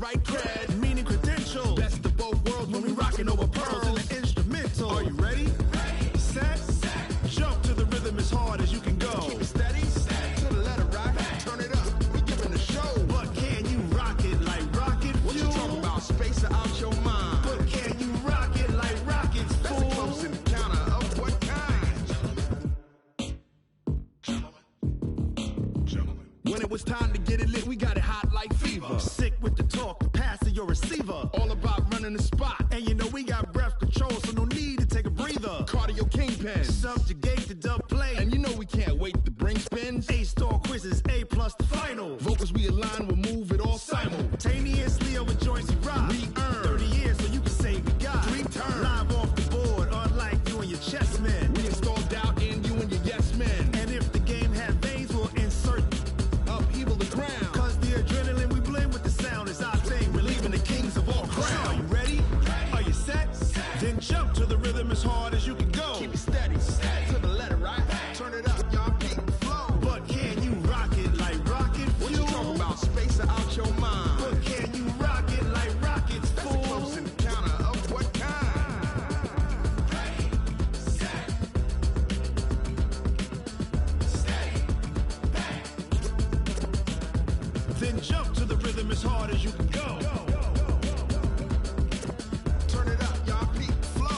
right cred, meaning credentials. Best of both worlds when we rockin' over pearls in the instrumental. Are you ready? Ready. Set. Jump to the rhythm as hard as you can go. Keep it steady. To the letter right. Turn it up. We giving the show. But can you rock it like rocket fuel? What you talking about? Space out your mind. But can you rock it like rockets, fool? That's a close encounter of what kind? Gentlemen. When it was time to get it lit, we got it hot like fever. Sick with the talk, the pass to your receiver. All about running the spot. And you know we got breath control, so no need to take a breather. Cardio kingpin. Subjugate the dub play. And you know we can't wait to bring spins. A-star quizzes, A+ the final. Vocals we align, we'll move it all simultaneously over joints we rock. We earn 30 years so you can say we got 3 turns. Live off the board, unlike you and your chess men. We install doubt in you and your yes men. And if the game had veins, we'll insert upheaval the ground. Cause the adrenaline we blend with the sound is our thing. Relieving the kings of all crowns. Are you ready? Are you set? Then jump to the rhythm as hard as you can go. Keep it steady. To the letter right. Turn it up, y'all keep the flow. But can you rock it like rocket fuel? What you talking about? Space out your mind. But can you rock it like rockets, fool? That's a close encounter of what kind? Ready, set, steady, back. Then jump to the rhythm as hard as you can go. Turn it up, y'all keep the flow.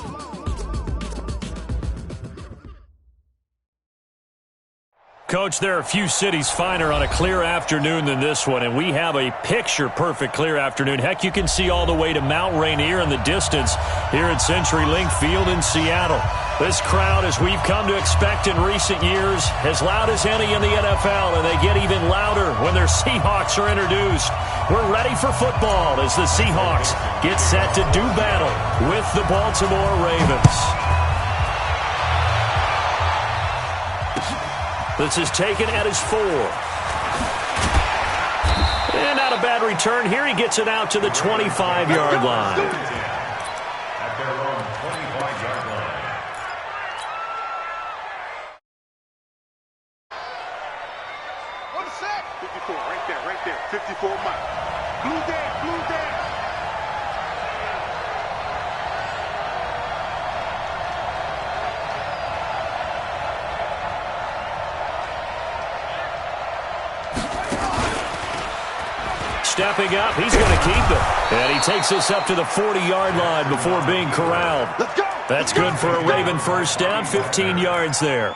Coach, there are a few cities finer on a clear afternoon than this one, and we have a picture-perfect clear afternoon. Heck, you can see all the way to Mount Rainier in the distance here at CenturyLink Field in Seattle. This crowd, as we've come to expect in recent years, as loud as any in the NFL, and they get even louder when their Seahawks are introduced. We're ready for football as the Seahawks get set to do battle with the Baltimore Ravens. This is taken at his 4. And not a bad return here. He gets it out to the 25-yard line. At their own 25-yard line. On the set. 54, right there. 54 miles. Blue there. Stepping up, he's going to keep it. And he takes us up to the 40-yard line before being corralled. That's good for a Raven first down, 15 yards there.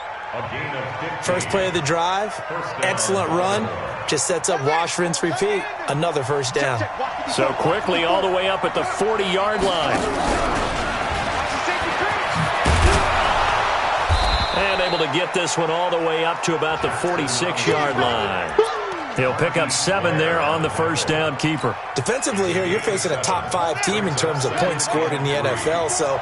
First play of the drive, excellent run. Just sets up wash, rinse, repeat. Another first down. So quickly all the way up at the 40-yard line. And able to get this one all the way up to about the 46-yard line. He'll pick up 7 there on the first down keeper. Defensively here, you're facing a top 5 team in terms of points scored in the NFL. So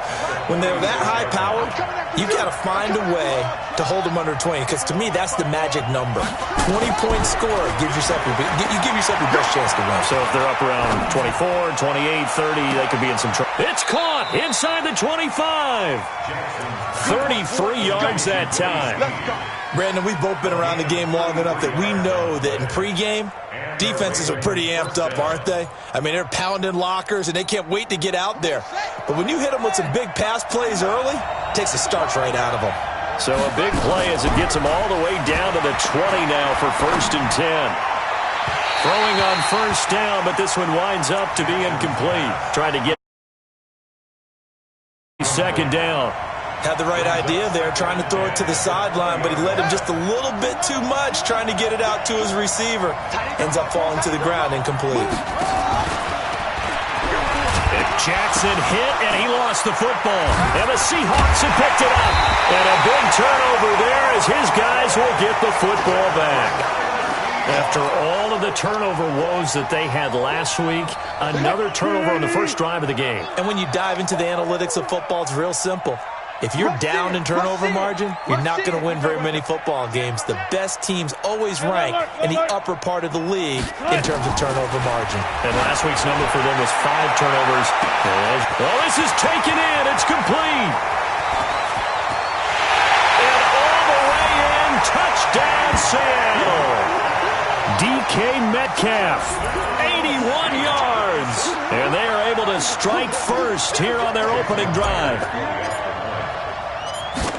when they're that high powered, you've got to find a way to hold them under 20. Because to me, that's the magic number. 20-point score gives yourself your best chance to win. So if they're up around 24, 28, 30, they could be in some trouble. It's caught inside the 25. 33 yards that time. Brandon, we've both been around the game long enough that we know that in pregame, defenses are pretty amped up, aren't they? I mean, they're pounding lockers, and they can't wait to get out there. But when you hit them with some big pass plays early, it takes the starch right out of them. So a big play as it gets them all the way down to the 20 now for 1st and 10. Throwing on first down, but this one winds up to be incomplete. Trying to get second down. Had the right idea there, trying to throw it to the sideline, but he led him just a little bit too much, trying to get it out to his receiver. Ends up falling to the ground, incomplete. Jackson hit, and he lost the football. And the Seahawks have picked it up. And a big turnover there as his guys will get the football back. After all of the turnover woes that they had last week, another turnover on the first drive of the game. And when you dive into the analytics of football, it's real simple. If you're down in turnover margin, you're not going to win very many football games. The best teams always rank in the upper part of the league in terms of turnover margin. And last week's number for them was 5 turnovers. Oh, this is taken in. It's complete. And all the way in. Touchdown, Seattle. DK Metcalf, 81 yards. strike first here on their opening drive.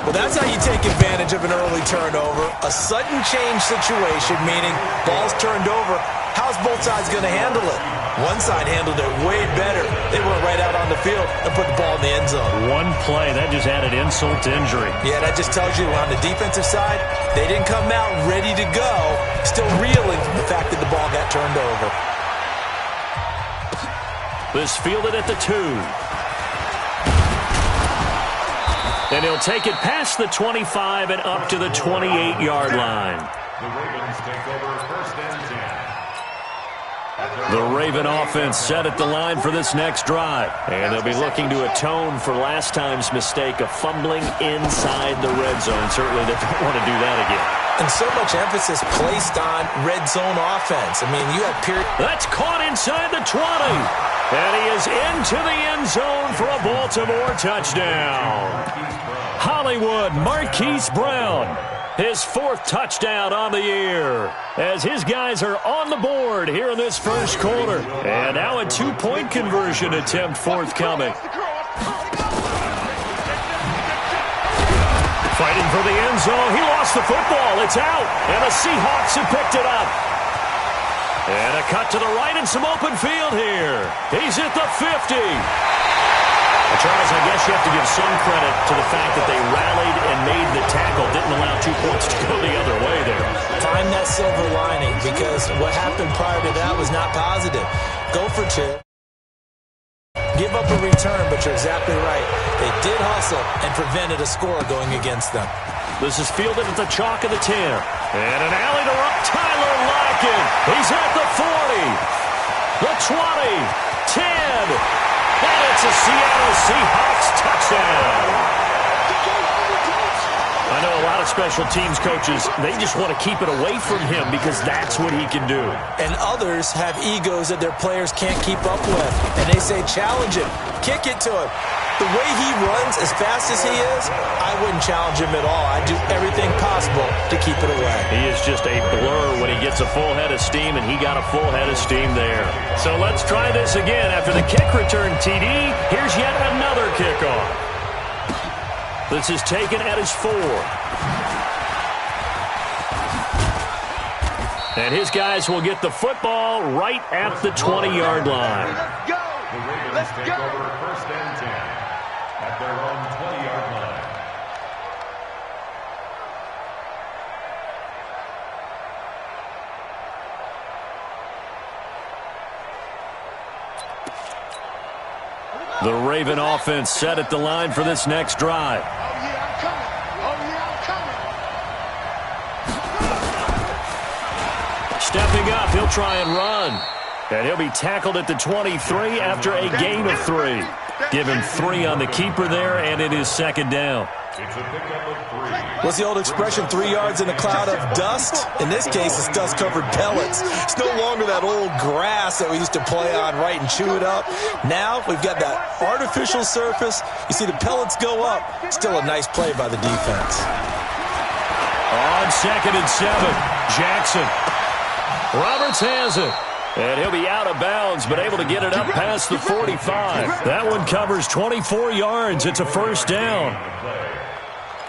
Well, that's how you take advantage of an early turnover. A sudden change situation, meaning ball's turned over. How's both sides going to handle it? One side handled it way better. They went right out on the field and put the ball in the end zone. One play, that just added insult to injury. Yeah, that just tells you on the defensive side, they didn't come out ready to go, still reeling from the fact that the ball got turned over. This fielded at the 2. And he'll take it past the 25 and up to the 28-yard line. The Ravens take over first and 10. The Raven offense set at the line for this next drive. And they'll be looking to atone for last time's mistake of fumbling inside the red zone. Certainly they don't want to do that again. And so much emphasis placed on red zone offense. I mean, you have period. That's caught inside the 20. And he is into the end zone for a Baltimore touchdown. Hollywood Marquise Brown, his 4th touchdown on the year, as his guys are on the board here in this first quarter. And now a 2-point conversion attempt forthcoming. Fighting for the end zone. He lost the football. It's out. And the Seahawks have picked it up. And a cut to the right and some open field here. He's at the 50. Charles, I guess you have to give some credit to the fact that they rallied and made the tackle. Didn't allow 2 points to go the other way there. Find that silver lining, because what happened prior to that was not positive. Go for 2. Give up a return, but you're exactly right. They did hustle and prevented a score going against them. This is fielded at the chalk of the 10. And an alley to Tyler Lockett. He's at the 40. The 20. 10. And it's a Seattle Seahawks touchdown. I know a lot of special teams coaches, they just want to keep it away from him because that's what he can do. And others have egos that their players can't keep up with. And they say, challenge him. Kick it to him. The way he runs as fast as he is, I wouldn't challenge him at all. I'd do everything possible to keep it away. He is just a blur when he gets a full head of steam, and he got a full head of steam there. So let's try this again. After the kick return TD, here's yet another kickoff. This is taken at his 4. And his guys will get the football right at the 20-yard line. The Ravens take over first and 10 at their own 20-yard line. The Raven offense set at the line for this next drive. Stepping up, he'll try and run. And he'll be tackled at the 23 after a gain of 3. Give him 3 on the keeper there, and it is second down. It's a pickup of 3. What's the old expression, 3 yards in a cloud of dust? In this case, it's dust-covered pellets. It's no longer that old grass that we used to play on, right, and chew it up. Now we've got that artificial surface. You see the pellets go up. Still a nice play by the defense. On 2nd and 7, Jackson. Roberts has it. And he'll be out of bounds, but able to get it up past the 45. That one covers 24 yards. It's a first down.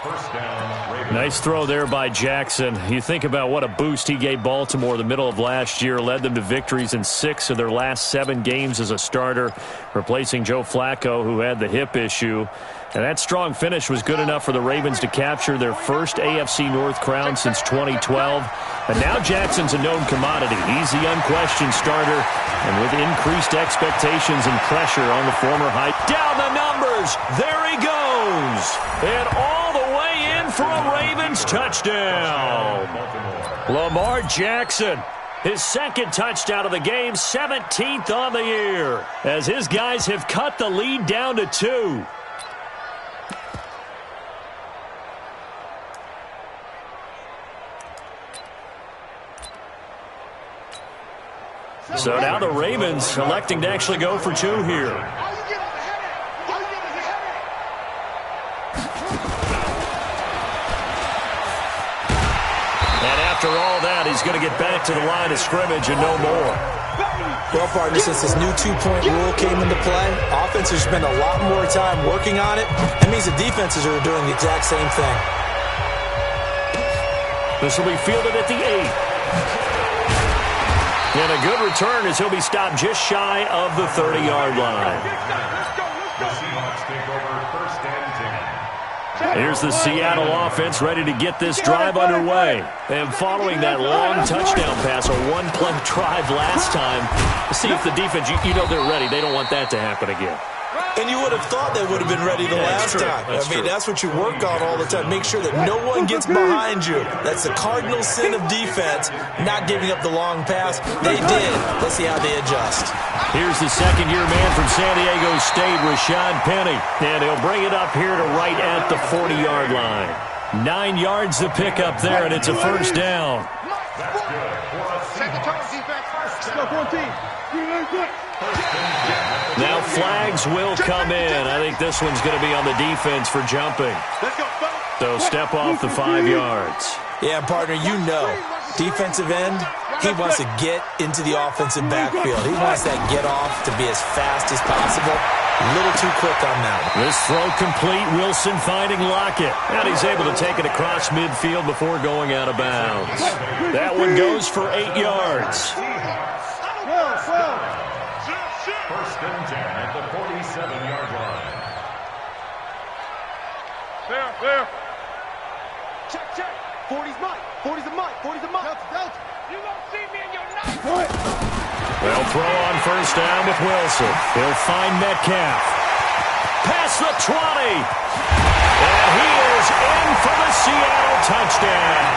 First down, Ravens. Nice throw there by Jackson. You think about what a boost he gave Baltimore the middle of last year. Led them to victories in 6 of their last 7 games as a starter, replacing Joe Flacco, who had the hip issue. And that strong finish was good enough for the Ravens to capture their first AFC North crown since 2012. And now Jackson's a known commodity. He's the unquestioned starter. And with increased expectations and pressure on the former hype. Down the numbers. There he goes. And all the way in for a Ravens touchdown. Lamar Jackson. His 2nd touchdown of the game, 17th on the year. As his guys have cut the lead down to 2. So now the Ravens electing to actually go for 2 here. And after all that, he's going to get back to the line of scrimmage and no more. Well, partner, since this new two-point rule came into play, offenses spend a lot more time working on it. That means the defenses are doing the exact same thing. This will be fielded at the 8. And a good return as he'll be stopped just shy of the 30-yard line. The Seahawks take over first and 10. Here's the Seattle offense ready to get this drive underway. And following that long touchdown pass, a one-play drive last time, see if the defense, you know they're ready. They don't want that to happen again. And you would have thought they would have been ready the last time. That's what you work on all the time. Make sure that no one gets behind you. That's the cardinal sin of defense, not giving up the long pass. They did. Let's see how they adjust. Here's the second-year man from San Diego State, Rashad Penny. And he'll bring it up here to right at the 40-yard line. 9 yards to pick up there, and it's a first down. That's good for a Seahawks. Now flags will come in. I think this one's going to be on the defense for jumping. So step off the 5 yards. Yeah, partner, you know, defensive end, he wants to get into the offensive backfield. He wants that get off to be as fast as possible. A little too quick on that one. This throw complete. Wilson finding Lockett. And he's able to take it across midfield before going out of bounds. That one goes for 8 yards. First and 10 at the 47-yard line. There. Check. 40's mine. 40's a mine. 40's a mine. Delta. You don't see me in your night. They'll throw on first down with Wilson. He'll find Metcalf. Past the 20. And he is in for the Seattle touchdown.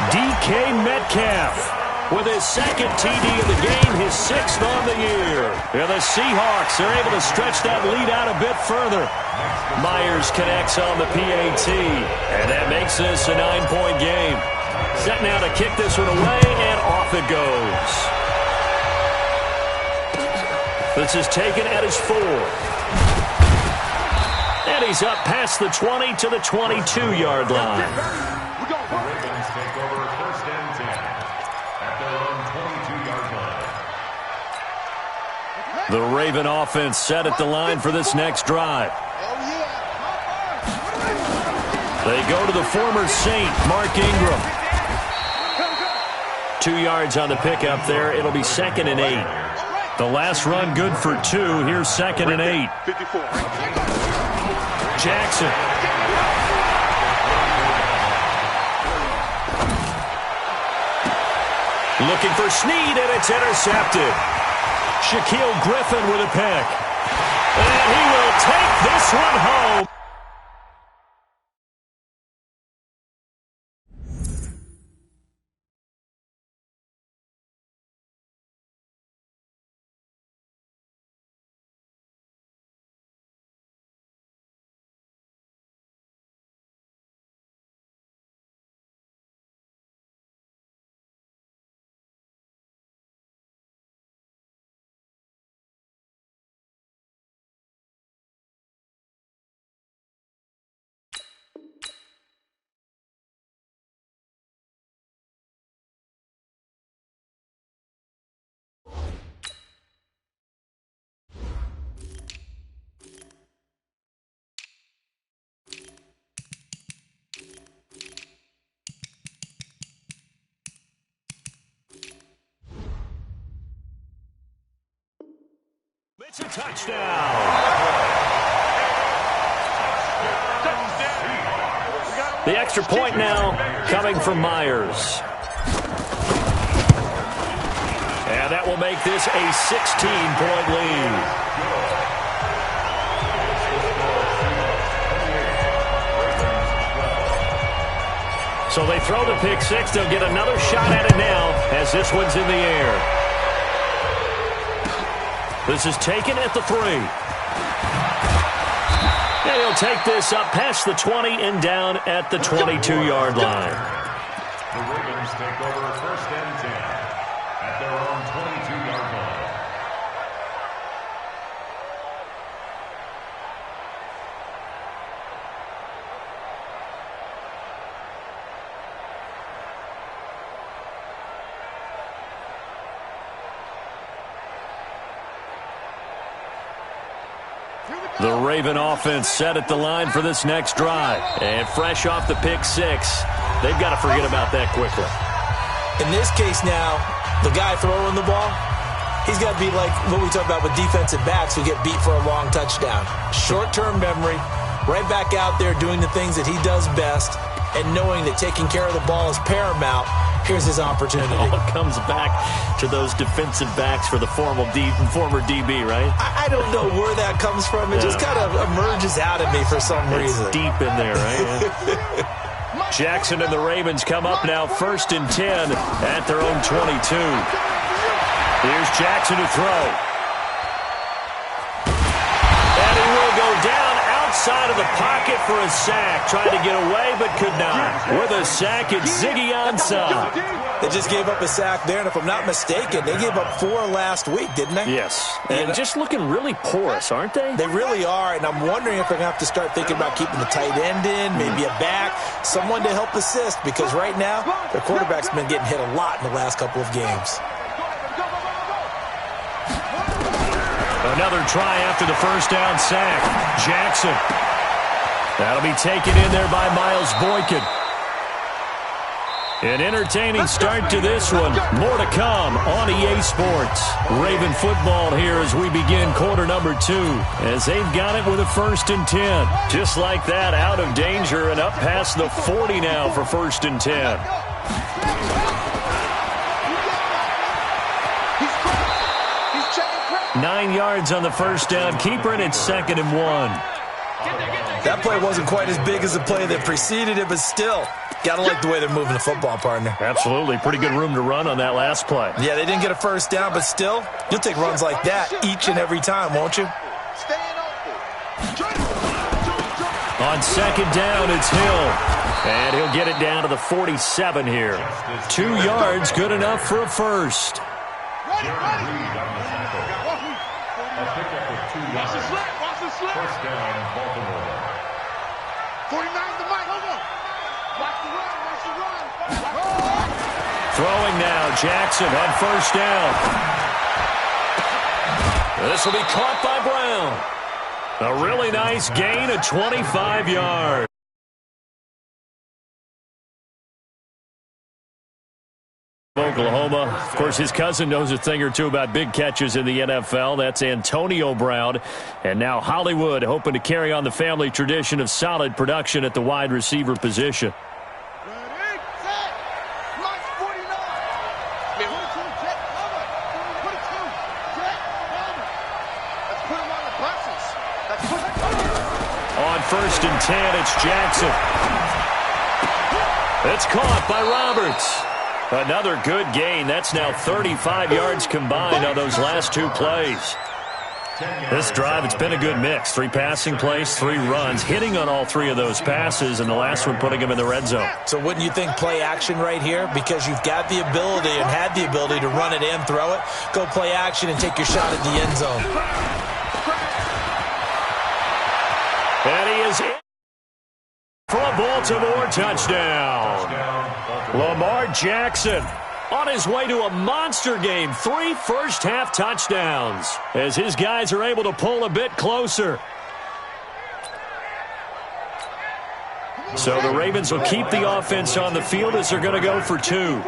DK Metcalf with his second TD of the game, his 6th on the year. And the Seahawks are able to stretch that lead out a bit further. Myers connects on the PAT, and that makes this a 9-point game. Set now to kick this one away, and off it goes. This is taken at his 4. And he's up past the 20 to the 22-yard line. The Ravens take over first and 10 at their own 22-yard line. The Raven offense set at the line for this next drive. They go to the former Saint, Mark Ingram. 2 yards on the pickup there. It'll be 2nd and 8. The last run good for 2. Here's 2nd and 8. 54. Jackson. Looking for Snead, and it's intercepted. Shaquille Griffin with a pick. And he will take this one home. It's a touchdown. The extra point now coming from Myers. And that will make this a 16-point lead. So they throw the pick six. They'll get another shot at it now as this one's in the air. This is taken at the 3. And he'll take this up past the 20 and down at the 22-yard line. The Ravens take over first and 10 at their own 22-yard line. The Raven offense set at the line for this next drive. And fresh off the pick six, they've got to forget about that quickly. In this case now, the guy throwing the ball, he's got to be like what we talk about with defensive backs who get beat for a long touchdown. Short-term memory, right back out there doing the things that he does best, and knowing that taking care of the ball is paramount. Here's his opportunity. It all comes back to those defensive backs for the former DB, right? I don't know where that comes from. It just kind of emerges out of me for some reason. It's deep in there, right? Jackson and the Ravens come up now 1st and 10 at their own 22. Here's Jackson to throw. And he will go down outside of the pocket for a sack. Tried to get away, but could not. With a sack, it's Ziggy Ansah. They just gave up a sack there, and if I'm not mistaken, they gave up 4 last week, didn't they? Yes. And just looking really porous, aren't they? They really are, and I'm wondering if they're going to have to start thinking about keeping the tight end in, maybe a back, someone to help assist, because right now, their quarterback's been getting hit a lot in the last couple of games. Another try after the first down sack. Jackson. That'll be taken in there by Miles Boykin. An entertaining start to this one. More to come on EA Sports. Raven football here as we begin quarter number 2. As they've got it with a 1st and 10. Just like that, out of danger and up past the 40 now for 1st and 10. 9 yards on the first down. Keeper, and it's 2nd and 1. That play wasn't quite as big as the play that preceded it, but still, got to like the way they're moving the football, partner. Absolutely. Pretty good room to run on that last play. Yeah, they didn't get a first down, but still, you'll take runs like that each and every time, won't you? On 2nd down, it's Hill. And he'll get it down to the 47 here. 2 yards, good enough for a first. A pickup of 2 yards. First down, Baltimore. 49 the mic, hold on. Watch the run. Throwing now, Jackson on first down. This will be caught by Brown. A really nice gain of 25 yards. Oklahoma. Of course, his cousin knows a thing or two about big catches in the NFL. That's Antonio Brown. And now Hollywood hoping to carry on the family tradition of solid production at the wide receiver position. On 1st and 10, it's Jackson. It's caught by Roberts. Another good gain. That's now 35 yards combined on those last 2 plays. This drive, it's been a good mix. 3 passing plays, 3 runs, hitting on all 3 of those passes, and the last one putting him in the red zone. So wouldn't you think play action right here? Because you've got the ability and had the ability to run it in, throw it, go play action, and take your shot at the end zone. And he is in for a Baltimore touchdown. Lamar Jackson on his way to a monster game. 3 first-half touchdowns as his guys are able to pull a bit closer. So the Ravens will keep the offense on the field as they're going to go for 2.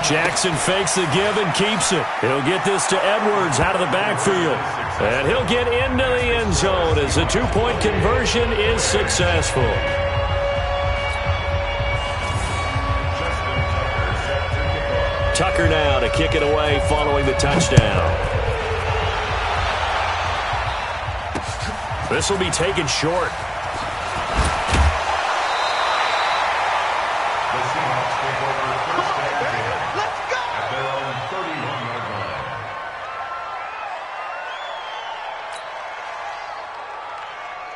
Jackson fakes the give and keeps it. He'll get this to Edwards out of the backfield. And he'll get into the end zone as the 2-point conversion is successful. Tucker now to kick it away following the touchdown. This will be taken short. The Seahawks take over first and 10 at their own 31-yard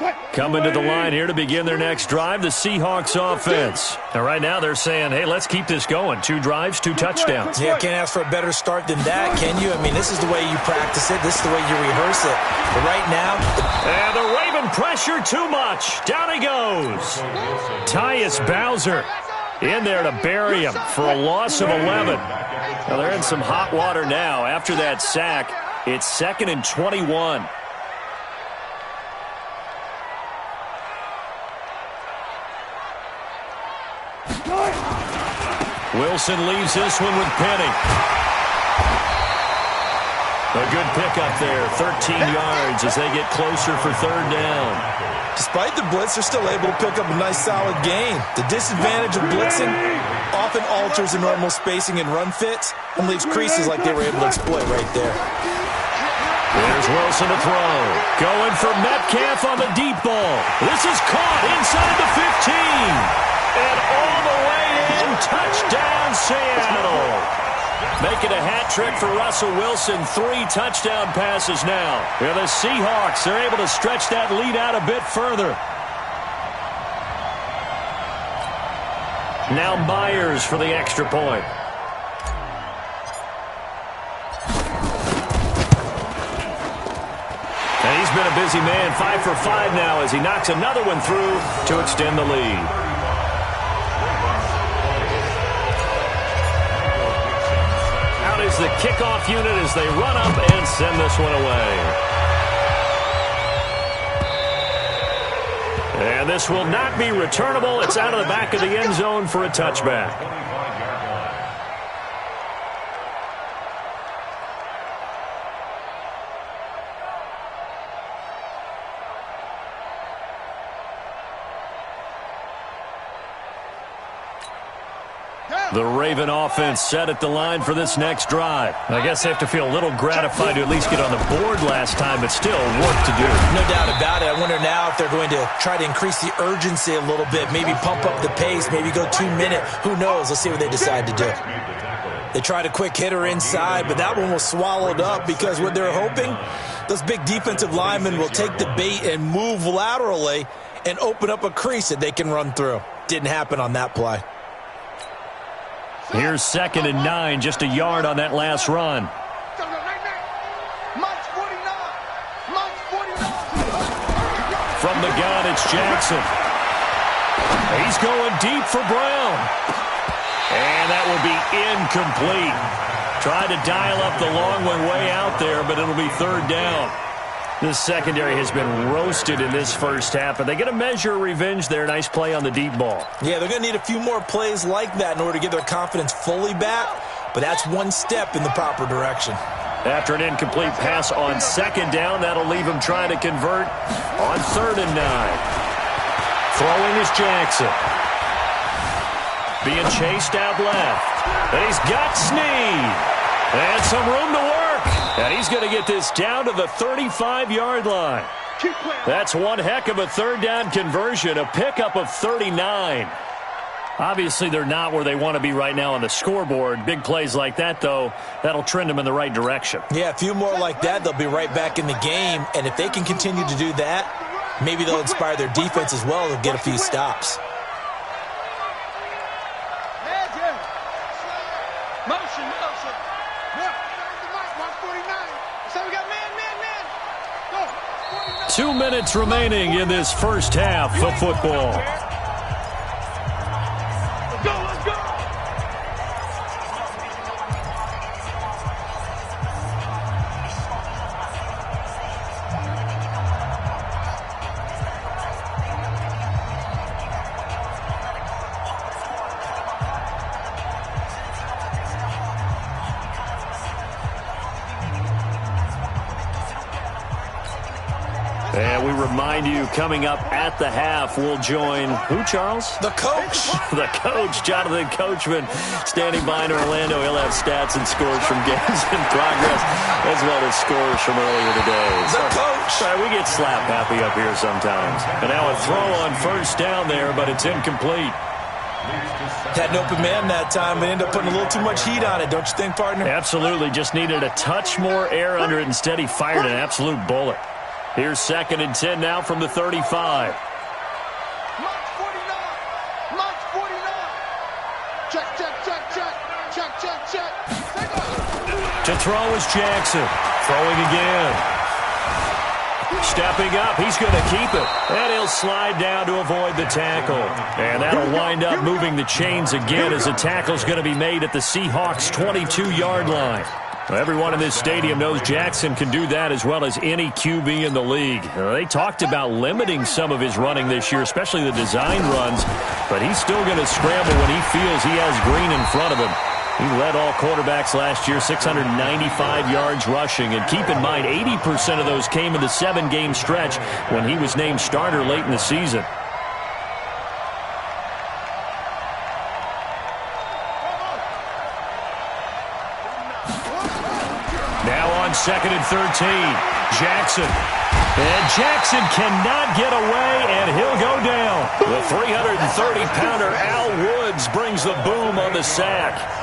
line. Coming to the line here to begin their next drive, the Seahawks offense. And right now they're saying, hey, let's keep this going. 2 drives, 2 touchdowns. Yeah, can't ask for a better start than that, can you? I mean, this is the way you practice it. This is the way you rehearse it. But right now... And the Raven pressure too much. Down he goes. Tyus Bowser in there to bury him for a loss of 11. Well, they're in some hot water now. After that sack, it's 2nd and 21. Wilson leaves this one with Penny. A good pickup there, 13 yards as they get closer for 3rd down. Despite the blitz, they're still able to pick up a nice, solid gain. The disadvantage of blitzing often alters the normal spacing and run fits and leaves creases like they were able to exploit right there. There's Wilson to throw. Going for Metcalf on the deep ball. This is caught inside the 15. And all the way in, touchdown Seattle. Making a hat trick for Russell Wilson. 3 touchdown passes now. Yeah, the Seahawks are able to stretch that lead out a bit further. Now Myers for the extra point. And he's been a busy man. 5 for 5 now as he knocks another one through to extend the lead. Is the kickoff unit as they run up and send this one away. And this will not be returnable. It's out of the back of the end zone for a touchback. The Raven offense set at the line for this next drive. I guess they have to feel a little gratified to at least get on the board last time, but still work to do. No doubt about it. I wonder now if they're going to try to increase the urgency a little bit, maybe pump up the pace, maybe go 2-minute. Who knows? Let's see what they decide to do. They tried a quick hitter inside, but that one was swallowed up because what they're hoping, those big defensive linemen will take the bait and move laterally and open up a crease that they can run through. Didn't happen on that play. Here's 2nd and 9, just a yard on that last run. From the gun, it's Jackson. He's going deep for Brown. And that will be incomplete. Tried to dial up the long one way out there, but it'll be 3rd down. This secondary has been roasted in this first half, but they get a measure of revenge there. Nice play on the deep ball. Yeah, they're going to need a few more plays like that in order to get their confidence fully back, but that's one step in the proper direction. After an incomplete pass on 2nd down, that'll leave him trying to convert on 3rd and 9. Throwing is Jackson. Being chased out left. And he's got Snead. And some room to work. And he's going to get this down to the 35-yard line. That's one heck of a 3rd down conversion, a pickup of 39. Obviously, they're not where they want to be right now on the scoreboard. Big plays like that, though, that'll trend them in the right direction. Yeah, a few more like that, they'll be right back in the game. And if they can continue to do that, maybe they'll inspire their defense as well. They'll get a few stops. Motion. 2 minutes remaining in this first half of football. Let's go. And we remind you, coming up at the half, we'll join who, Charles? The coach. The coach, Jonathan Coachman, standing by in Orlando. He'll have stats and scores from games in progress, as well as scores from earlier today. The coach. Sorry, we get slap happy up here sometimes. And now a throw on 1st down there, but it's incomplete. Had an open man that time, but ended up putting a little too much heat on it, don't you think, partner? Absolutely. Just needed a touch more air under it. Instead, he fired an absolute bullet. Here's 2nd and 10 now from the 35. March 49. Check. To throw is Jackson. Throwing again. Stepping up, he's going to keep it. And he'll slide down to avoid the tackle. And that'll wind up moving the chains again as the tackle's going to be made at the Seahawks' 22-yard line. Well, everyone in this stadium knows Jackson can do that as well as any QB in the league. They talked about limiting some of his running this year, especially the design runs, but he's still going to scramble when he feels he has green in front of him. He led all quarterbacks last year, 695 yards rushing. And keep in mind, 80% of those came in the 7-game stretch when he was named starter late in the season. Now on 2nd and 13, Jackson. And Jackson cannot get away, and he'll go down. The 330-pounder Al Woods brings the boom on the sack.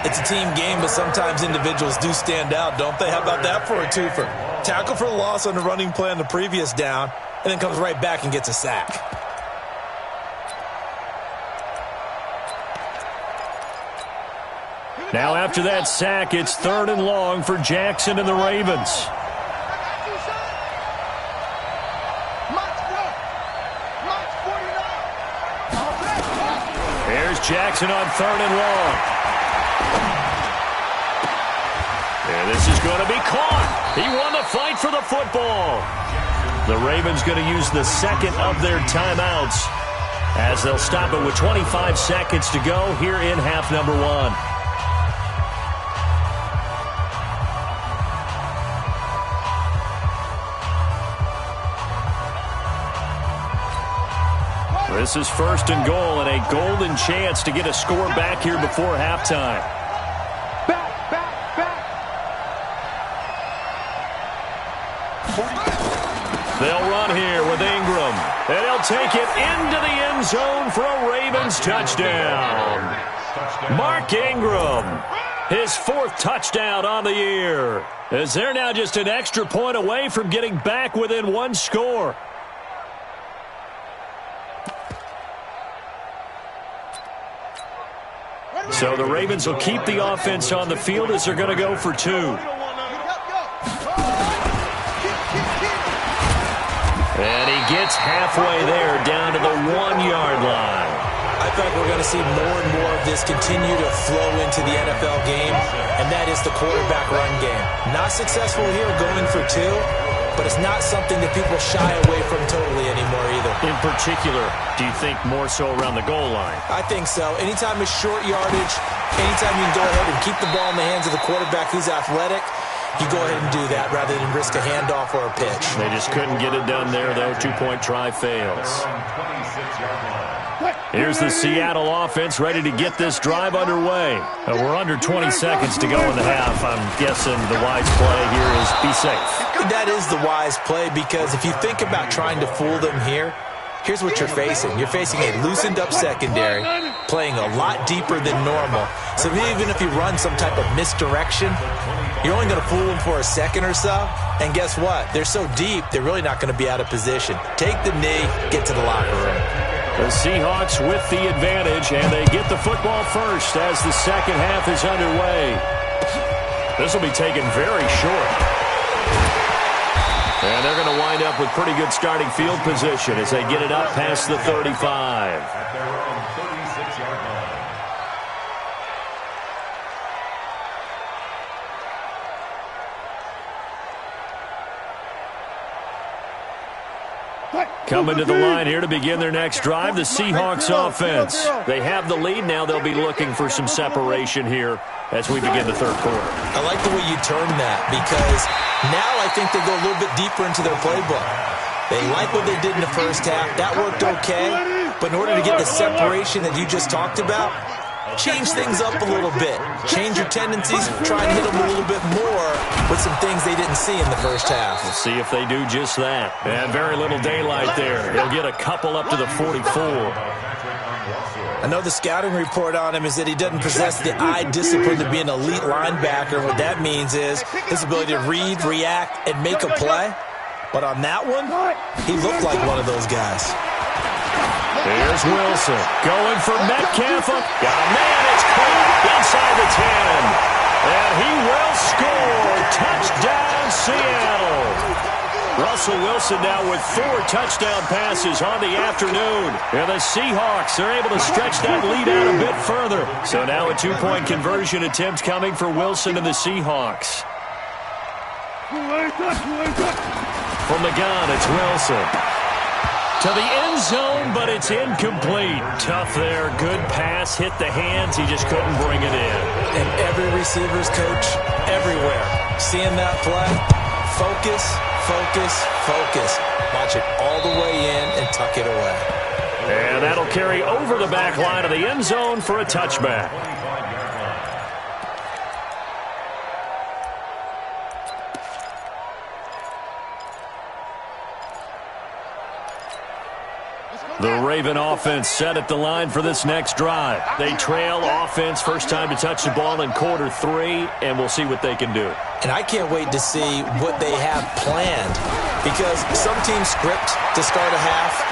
It's a team game, but sometimes individuals do stand out, don't they? How about that for a twofer? Tackle for loss on the running play on the previous down, and then comes right back and gets a sack. Now after that sack, it's 3rd and long for Jackson and the Ravens. Here's Jackson on 3rd and long. And this is going to be caught. He won the fight for the football. The Ravens going to use the second of their timeouts as they'll stop it with 25 seconds to go here in half number 1. This is 1st and goal and a golden chance to get a score back here before halftime. They'll run here with Ingram, and he'll take it into the end zone for a Ravens touchdown. Mark Ingram, his 4th touchdown on the year, as they're now just an extra point away from getting back within 1 score. So the Ravens will keep the offense on the field as they're going to go for 2. And he gets halfway there down to the 1-yard line. I feel like we're going to see more and more of this continue to flow into the NFL game, and that is the quarterback run game. Not successful here going for 2, but it's not something that people shy away from totally anymore either. In particular, do you think more so around the goal line? I think so. Anytime it's short yardage, anytime you can go ahead and keep the ball in the hands of the quarterback who's athletic, you go ahead and do that rather than risk a handoff or a pitch. They just couldn't get it done there, though. 2-point try fails. Here's the Seattle offense ready to get this drive underway. We're under 20 seconds to go in the half. I'm guessing the wise play here is be safe. That is the wise play, because if you think about trying to fool them here, here's what you're facing. You're facing a loosened-up secondary, playing a lot deeper than normal. So even if you run some type of misdirection, you're only going to fool them for a second or so. And guess what? They're so deep, they're really not going to be out of position. Take the knee, get to the locker room. The Seahawks with the advantage, and they get the football first as the second half is underway. This will be taken very short. And they're going to wind up with pretty good starting field position as they get it up past the 35. At their own 36-yard line. Coming to the line here to begin their next drive, the Seahawks offense. They have the lead now. They'll be looking for some separation here as we begin the 3rd quarter. I like the way you term that, because now I think they go a little bit deeper into their playbook. They like what they did in the first half. That worked okay. But in order to get the separation that you just talked about, change things up a little bit. Change your tendencies, try and hit them a little bit more with some things they didn't see in the first half. We'll see if they do just that. And very little daylight there. He'll get a couple up to the 44. I know the scouting report on him is that he doesn't possess the eye discipline to be an elite linebacker. What that means is his ability to read, react, and make a play. But on that one, he looked like one of those guys. Here's Wilson going for Metcalf. Got a man. It's caught inside the 10. And he will score. Touchdown, Seattle. Russell Wilson now with 4 touchdown passes on the afternoon. And the Seahawks are able to stretch that lead out a bit further. So now a 2-point conversion attempt coming for Wilson and the Seahawks. From the gun, it's Wilson. To the end zone, but it's incomplete. Tough there. Good pass. Hit the hands. He just couldn't bring it in. And every receiver's coach, everywhere, seeing that play, focus, focus, focus. Watch it all the way in and tuck it away. And that'll carry over the back line of the end zone for a touchback. The Raven offense set at the line for this next drive. They trail offense, first time to touch the ball in quarter 3, and we'll see what they can do. And I can't wait to see what they have planned, because some teams script to start a half.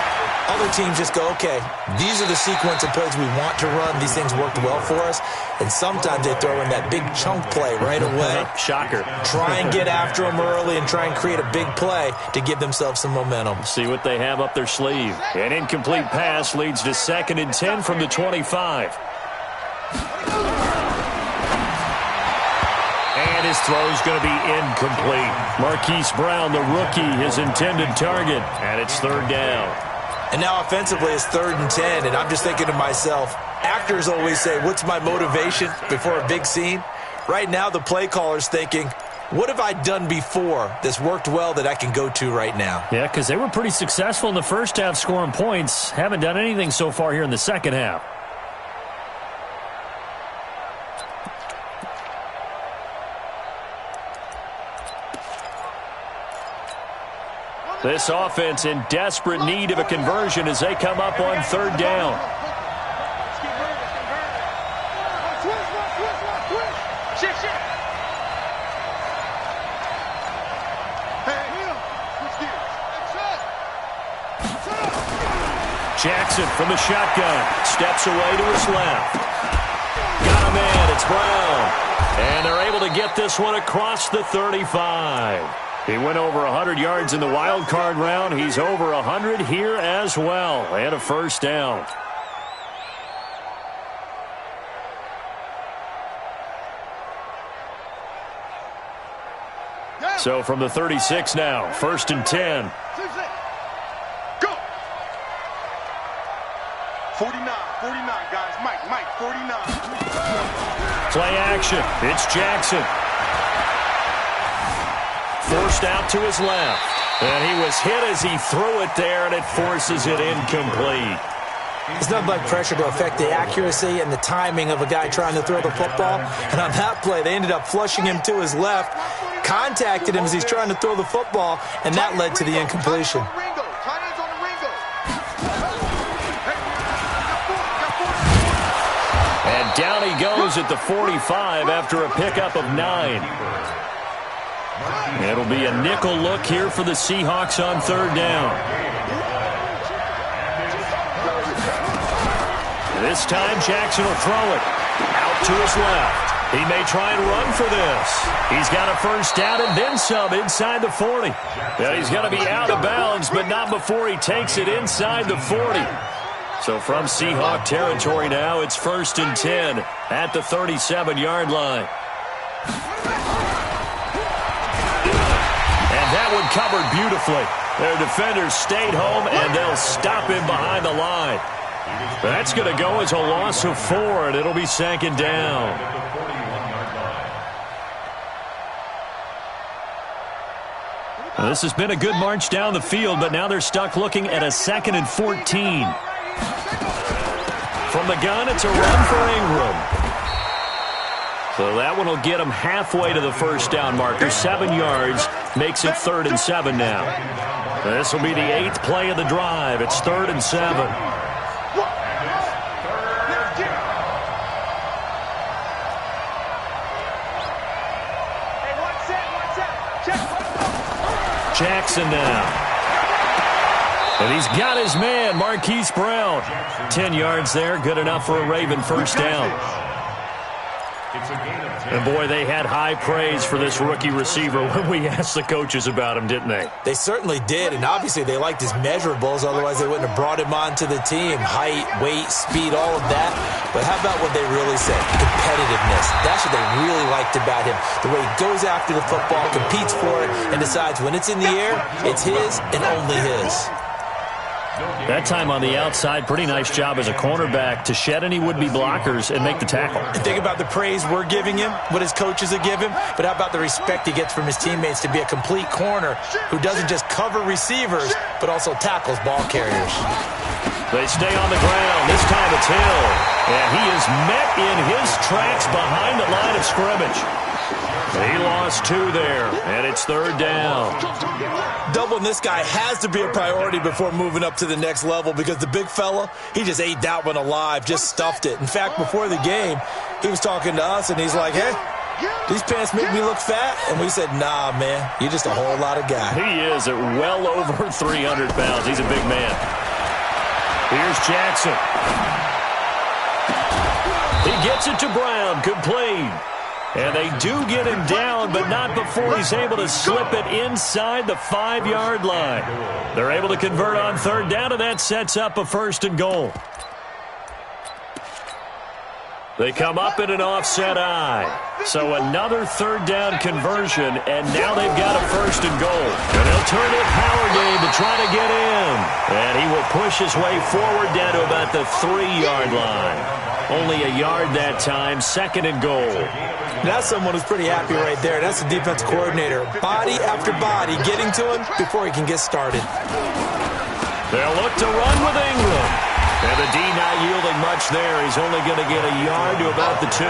Other teams just go, okay, these are the sequence of plays we want to run. These things worked well for us. And sometimes they throw in that big chunk play right away. Shocker. Try and get after them early and try and create a big play to give themselves some momentum. See what they have up their sleeve. An incomplete pass leads to 2nd and 10 from the 25. And his throw's going to be incomplete. Marquise Brown, the rookie, his intended target. And it's 3rd down. And now offensively it's 3rd and 10, and I'm just thinking to myself, actors always say, what's my motivation before a big scene? Right now the play caller's thinking, what have I done before that's worked well that I can go to right now? Yeah, because they were pretty successful in the first half scoring points. Haven't done anything so far here in the second half. This offense in desperate need of a conversion as they come up on 3rd down. Jackson from the shotgun. Steps away to his left. Got him in. It's Brown. And they're able to get this one across the 35. He went over 100 yards in the wild card round. He's over 100 here as well. And a 1st down. So from the 36 now, 1st and 10. Go! 49, guys. Mike, 49. Play action. It's Jackson. Forced out to his left. And he was hit as he threw it there, and it forces it incomplete. It's nothing like pressure to affect the accuracy and the timing of a guy trying to throw the football. And on that play, they ended up flushing him to his left, contacted him as he's trying to throw the football, and that led to the incompletion. And down he goes at the 45 after a pickup of 9. It'll be a nickel look here for the Seahawks on 3rd down. This time Jackson will throw it out to his left. He may try and run for this. He's got a 1st down and then some inside the 40. Now he's going to be out of bounds, but not before he takes it inside the 40. So from Seahawk territory now, it's 1st and 10 at the 37-yard line. That one covered beautifully. Their defenders stayed home, and they'll stop him behind the line. That's going to go as a loss of 4, and it'll be 2nd down. Well, this has been a good march down the field, but now they're stuck looking at a 2nd and 14. From the gun, it's a run for Ingram. So that one will get him halfway to the 1st down marker. 7 yards makes it 3rd and 7 now. This will be the 8th play of the drive. It's 3rd and 7. Jackson now. And he's got his man, Marquise Brown. 10 yards there, good enough for a Raven 1st down. It's a gain of 10. And, boy, they had high praise for this rookie receiver when we asked the coaches about him, didn't they? They certainly did, and obviously they liked his measurables. Otherwise, they wouldn't have brought him onto the team. Height, weight, speed, all of that. But how about what they really said? Competitiveness. That's what they really liked about him. The way he goes after the football, competes for it, and decides when it's in the air, it's his and only his. That time on the outside, pretty nice job as a cornerback to shed any would-be blockers and make the tackle. Think about the praise we're giving him, what his coaches are giving him, but how about the respect he gets from his teammates to be a complete corner who doesn't just cover receivers, but also tackles ball carriers. They stay on the ground. This time it's Hill. And he is met in his tracks behind the line of scrimmage. He lost 2 there, and it's 3rd down. Doubling this guy has to be a priority before moving up to the next level because the big fella, he just ate that one alive, just stuffed it. In fact, before the game, he was talking to us, and he's like, hey, these pants make me look fat? And we said, nah, man, you're just a whole lot of guy. He is at well over 300 pounds. He's a big man. Here's Jackson. He gets it to Brown, complete. And they do get him down, but not before he's able to slip it inside the 5-yard line. They're able to convert on 3rd down, and that sets up a 1st and goal. They come up in an offset eye. So another 3rd down conversion, and now they've got a 1st and goal. And they'll turn it power game to try to get in. And he will push his way forward down to about the 3-yard line. Only a yard that time, 2nd and goal. That's someone who's pretty happy right there. That's the defense coordinator. Body after body getting to him before he can get started. They'll look to run with Ingram. And the D not yielding much there. He's only going to get a yard to about the 2.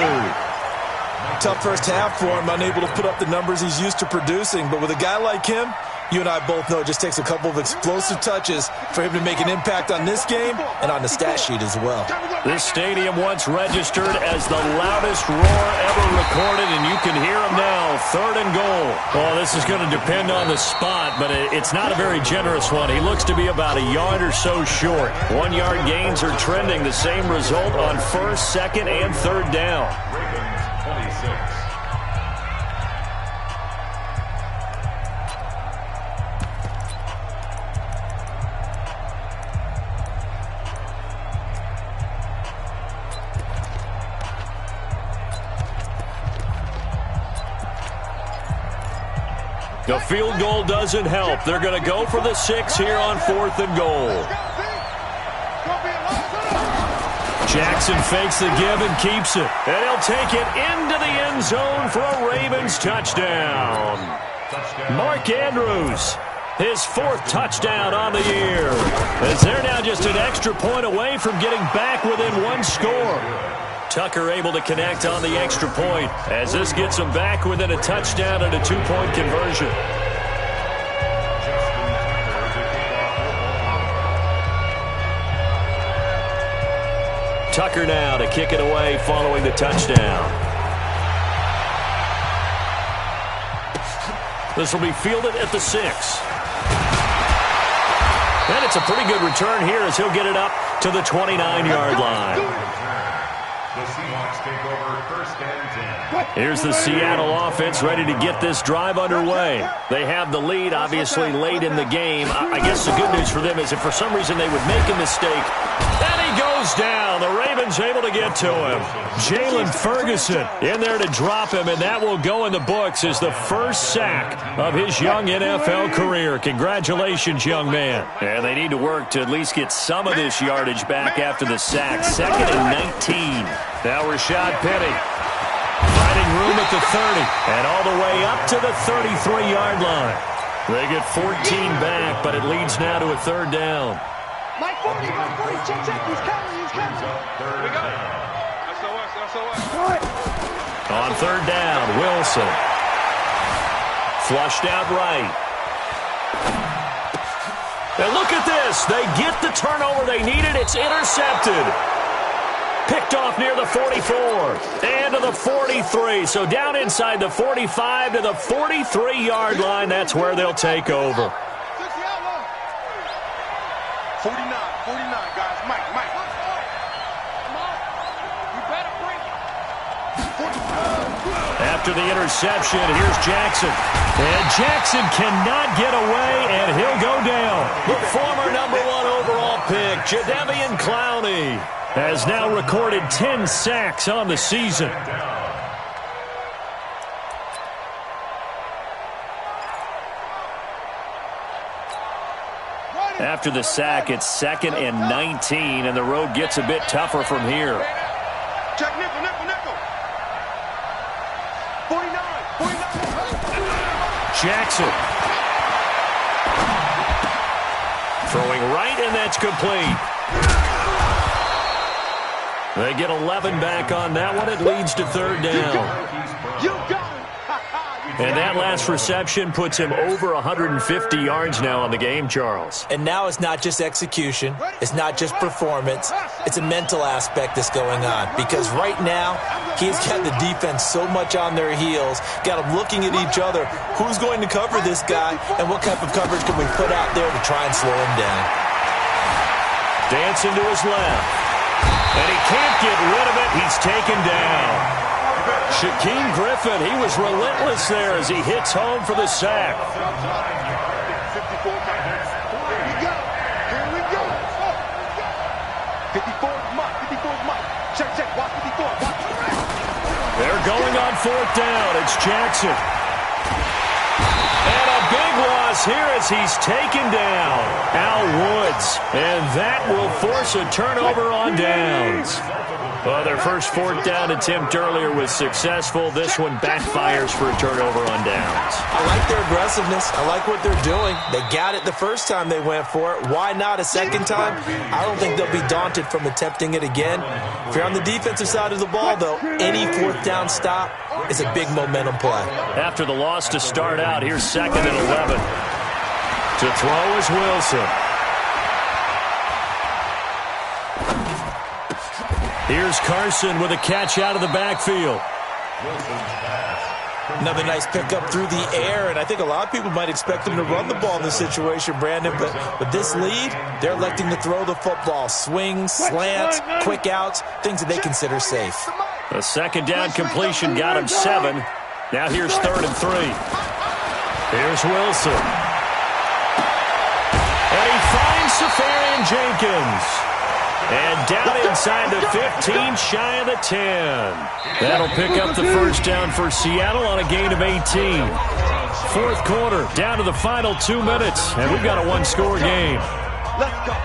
Tough first half for him, unable to put up the numbers he's used to producing. But with a guy like him, you and I both know it just takes a couple of explosive touches for him to make an impact on this game and on the stat sheet as well. This stadium once registered as the loudest roar ever recorded, and you can hear him now. 3rd and goal. Well, this is going to depend on the spot, but it's not a very generous one. He looks to be about a yard or so short. 1-yard gains are trending. The same result on 1st, 2nd, and 3rd down. Ravens 26. The field goal doesn't help. They're going to go for the 6 here on 4th and goal. Jackson fakes the give and keeps it. And he'll take it into the end zone for a Ravens touchdown. Mark Andrews, his 4th touchdown on the year. As they're now just an extra point away from getting back within 1 score. Tucker able to connect on the extra point as this gets him back within a touchdown and a 2-point conversion. Tucker now to kick it away following the touchdown. This will be fielded at the 6. And it's a pretty good return here as he'll get it up to the 29-yard line. The Seahawks take over 1st and 10. Here's the Seattle offense ready to get this drive underway. They have the lead, obviously, late in the game. I guess the good news for them is if for some reason they would make a mistake, then he goes down. The Ravens able to get to him. Jalen Ferguson in there to drop him, and that will go in the books as the 1st sack of his young NFL career. Congratulations, young man. And they need to work to at least get some of this yardage back after the sack. 2nd and 19. Now Rashad Penny finding room at the 30 and all the way up to the 33-yard line. They get 14 back, but it leads now to a 3rd down. Mike 40, Mike 40, check, he's coming, he's coming. Here we go. On 3rd down, Wilson. Flushed out right. And look at this. They get the turnover they needed. It's intercepted. Picked off near the 44 and to the 43. So down inside the 45 to the 43-yard line. That's where they'll take over. 49, guys. Mike. Come on. You better bring it. After the interception, here's Jackson. And Jackson cannot get away, and he'll go down. The former #1 overall pick, Jadeveon Clowney, has now recorded 10 sacks on the season. After the sack, it's 2nd and 19, and the road gets a bit tougher from here. Check nickel, nickel, nickel. 49. Jackson. Throwing right, and that's complete. They get 11 back on that one. It leads to 3rd down. You got it. And that last reception puts him over 150 yards now on the game, Charles. And now it's not just execution. It's not just performance. It's a mental aspect that's going on. Because right now, he's got the defense so much on their heels, got them looking at each other. Who's going to cover this guy, and what type of coverage can we put out there to try and slow him down? Dancing to his left. And he can't get rid of it. He's taken down. Shaquem Griffin, he was relentless there as he hits home for the sack. 54 is Mike. 54 is Mike. Check. Watch 54. Watch. They're going on 4th down. It's Jackson. And a big loss here as he's taken down. Al Woods. And that will force a turnover on downs. Well, their first 4th down attempt earlier was successful. This one backfires for a turnover on downs. I like their aggressiveness. I like what they're doing. They got it the first time they went for it. Why not a second time? I don't think they'll be daunted from attempting it again. If you're on the defensive side of the ball, though, any 4th down stop is a big momentum play. After the loss to start out, here's 2nd and 11. To throw is Wilson. Here's Carson with a catch out of the backfield. Another nice pickup through the air, and I think a lot of people might expect them to run the ball in this situation, Brandon, but with this lead, they're electing to throw the football. Swings, slants, quick outs, things that they consider safe. A 2nd down completion got him 7. Now here's 3rd and 3. Here's Wilson. And he finds Syfarian Jenkins. And down inside the 15, shy of the 10. That'll pick up the 1st down for Seattle on a gain of 18. 4th quarter, down to the final 2 minutes, and we've got a 1-score game. Let's go.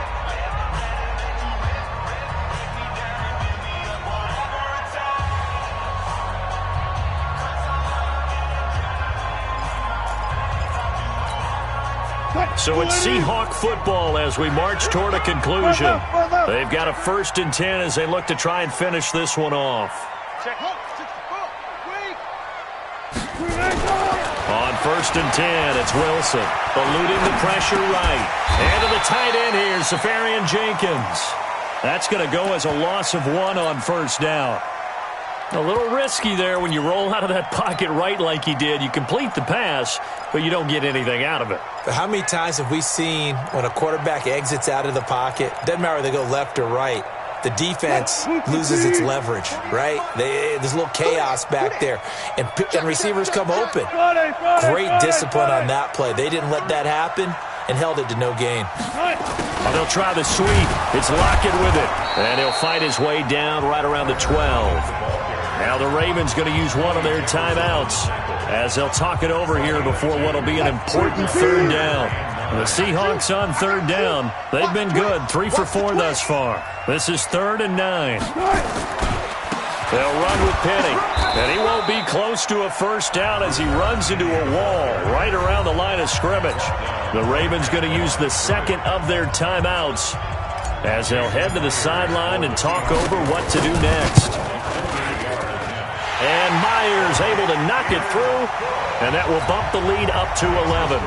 So it's Seahawk football as we march toward a conclusion. They've got a 1st and 10 as they look to try and finish this one off. On 1st and 10, it's Wilson, eluding the pressure right. And to the tight end here, Syfarian Jenkins. That's going to go as a loss of 1 on 1st down. A little risky there when you roll out of that pocket right like he did. You complete the pass, but you don't get anything out of it. But how many times have we seen when a quarterback exits out of the pocket, doesn't matter whether they go left or right, the defense loses its leverage, right? There's a little chaos back there, and receivers come open. Great discipline on that play. They didn't let that happen and held it to no gain. Well, they'll try the sweep. It's Lockett with it, and he'll fight his way down right around the 12. Now the Ravens going to use one of their timeouts as they'll talk it over here before what will be an important 3rd down. The Seahawks on 3rd down. They've been good, 3 for 4 thus far. This is 3rd and 9. They'll run with Penny, and he won't be close to a 1st down as he runs into a wall right around the line of scrimmage. The Ravens going to use the 2nd of their timeouts as they'll head to the sideline and talk over what to do next. And Myers able to knock it through, and that will bump the lead up to 11.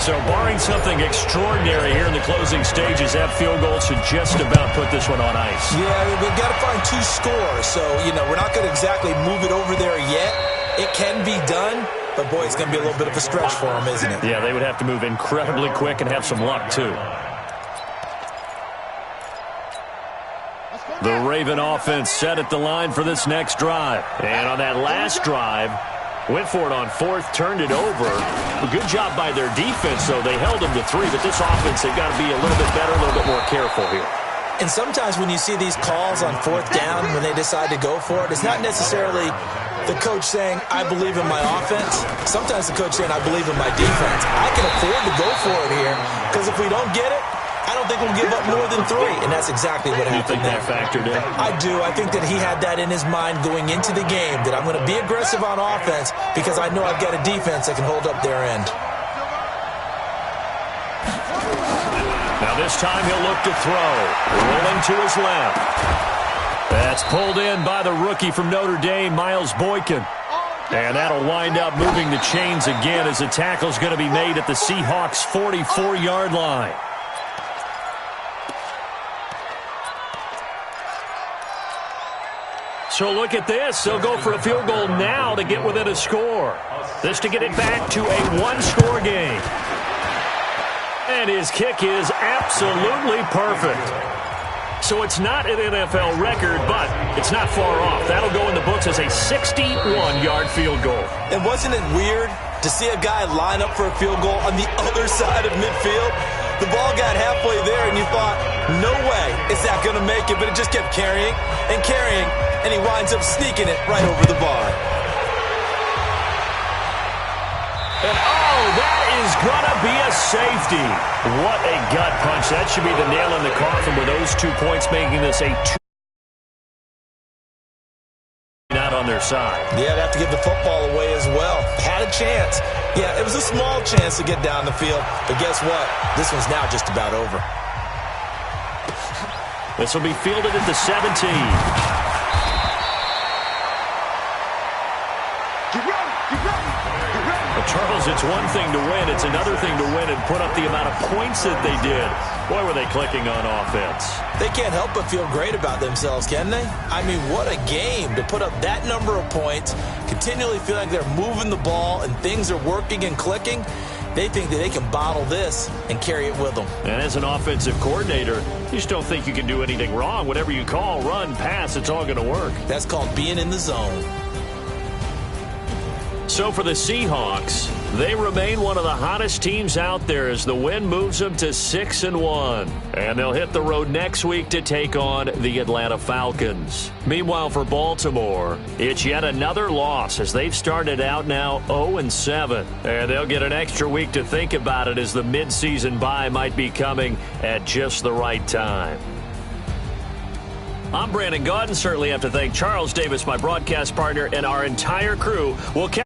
So barring something extraordinary here in the closing stages, that field goal should just about put this one on ice. Yeah, we've got to find 2 scores. So, we're not going to exactly move it over there yet. It can be done, but, boy, it's going to be a little bit of a stretch for them, isn't it? Yeah, they would have to move incredibly quick and have some luck, too. The Raven offense set at the line for this next drive. And on that last drive, went for it on fourth, turned it over. A good job by their defense, though. They held them to 3, but this offense, they've got to be a little bit better, a little bit more careful here. And sometimes when you see these calls on fourth down, when they decide to go for it, it's not necessarily the coach saying, I believe in my offense. Sometimes the coach saying, I believe in my defense. I can afford to go for it here, because if we don't get it, I don't think we'll give up more than 3, and that's exactly what happened there. You think that factored in? I do. I think that he had that in his mind going into the game, that I'm going to be aggressive on offense because I know I've got a defense that can hold up their end. Now this time he'll look to throw. Rolling to his left. That's pulled in by the rookie from Notre Dame, Miles Boykin. And that'll wind up moving the chains again as the tackle's going to be made at the Seahawks' 44-yard line. So look at this. They'll go for a field goal now to get within a score. This to get it back to a one-score game. And his kick is absolutely perfect. So it's not an NFL record, but it's not far off. That'll go in the books as a 61-yard field goal. And wasn't it weird to see a guy line up for a field goal on the other side of midfield? The ball got halfway there, and you thought, no way is that going to make it, but it just kept carrying and carrying, and he winds up sneaking it right over the bar. And oh, that is going to be a safety. What a gut punch. That should be the nail in the coffin with those 2 points making this a 2 not on their side. Yeah, they have to give the football away as well. Had a chance. Yeah, it was a small chance to get down the field, but guess what? This one's now just about over. This will be fielded at the 17. Charles, it's one thing to win. It's another thing to win and put up the amount of points that they did. Boy, were they clicking on offense. They can't help but feel great about themselves, can they? I mean, what a game to put up that number of points, continually feel like they're moving the ball and things are working and clicking. They think that they can bottle this and carry it with them. And as an offensive coordinator, you just don't think you can do anything wrong. Whatever you call, run, pass, it's all going to work. That's called being in the zone. So for the Seahawks, they remain one of the hottest teams out there as the win moves them to 6-1. And they'll hit the road next week to take on the Atlanta Falcons. Meanwhile, for Baltimore, it's yet another loss as they've started out now 0-7. And they'll get an extra week to think about it as the midseason bye might be coming at just the right time. I'm Brandon Gaudin. Certainly have to thank Charles Davis, my broadcast partner, and our entire crew. We'll catch